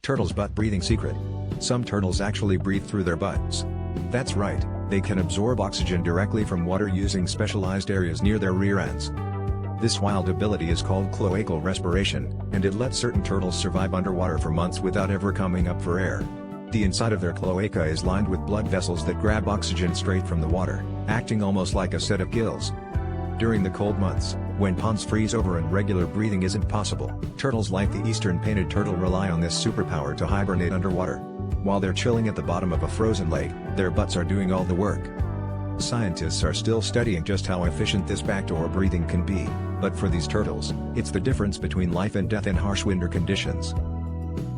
Turtles' butt breathing secret. Some turtles actually breathe through their butts. That's right, they can absorb oxygen directly from water using specialized areas near their rear ends. This wild ability is called cloacal respiration, and it lets certain turtles survive underwater for months without ever coming up for air. The inside of their cloaca is lined with blood vessels that grab oxygen straight from the water, acting almost like a set of gills. During the cold months, when ponds freeze over and regular breathing isn't possible, turtles like the eastern painted turtle rely on this superpower to hibernate underwater. While they're chilling at the bottom of a frozen lake, their butts are doing all the work. Scientists are still studying just how efficient this backdoor breathing can be, but for these turtles, it's the difference between life and death in harsh winter conditions.